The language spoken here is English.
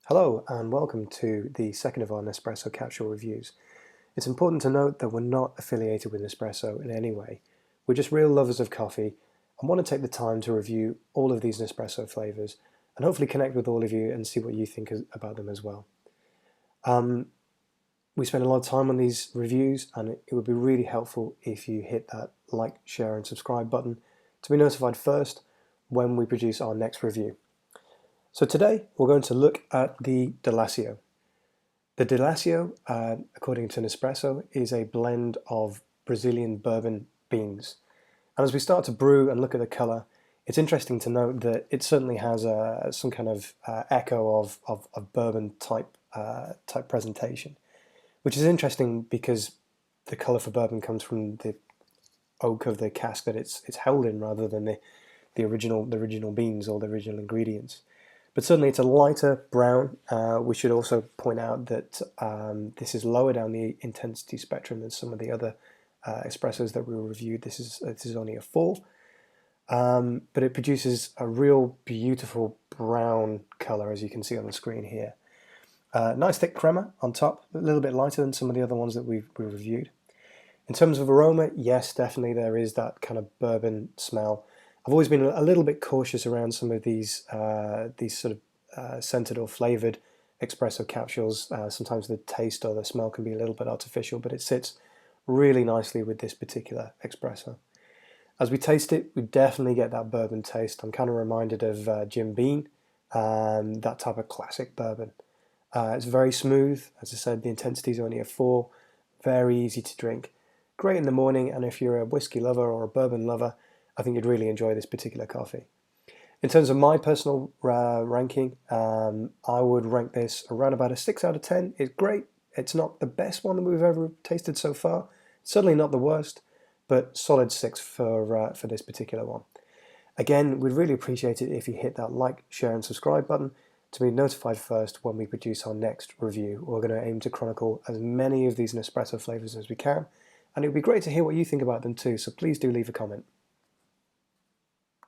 Hello and welcome to the second of our Nespresso capsule reviews. It's important to note that we're not affiliated with Nespresso in any way. We're just real lovers of coffee and want to take the time to review all of these Nespresso flavors and hopefully connect with all of you and see what you think about them as well. We spend a lot of time on these reviews and it would be really helpful if you hit that like, share and subscribe button to be notified first when we produce our next review. So today we're going to look at the Dulsao. The Dulsao, according to Nespresso, is a blend of Brazilian bourbon beans. And as we start to brew and look at the colour, it's interesting to note that it certainly has some kind of echo of bourbon type presentation, which is interesting because the colour for bourbon comes from the oak of the cask that it's held in rather than the original beans or the original ingredients. But certainly it's a lighter brown. We should also point out that this is lower down the intensity spectrum than some of the other espressos that we reviewed. This is only a 4, but it produces a real beautiful brown color, as you can see on the screen here. Nice thick crema on top, a little bit lighter than some of the other ones that we reviewed. In terms of aroma, yes, definitely there is that kind of bourbon smell. I've always been a little bit cautious around some of these sort of scented or flavored espresso capsules. Sometimes the taste or the smell can be a little bit artificial, but it sits really nicely with this particular espresso. As we taste it, we definitely get that bourbon taste. I'm kind of reminded of Jim Beam, that type of classic bourbon. It's very smooth. As I said, the intensity is only a 4. Very easy to drink. Great in the morning, and if you're a whiskey lover or a bourbon lover, I think you'd really enjoy this particular coffee. In terms of my personal ranking, I would rank this around about a 6 out of 10. It's great. It's not the best one that we've ever tasted so far. Certainly not the worst, but solid 6 for this particular one. Again, we'd really appreciate it if you hit that like, share and subscribe button to be notified first when we produce our next review. We're going to aim to chronicle as many of these Nespresso flavors as we can, and it would be great to hear what you think about them too, so please do leave a comment.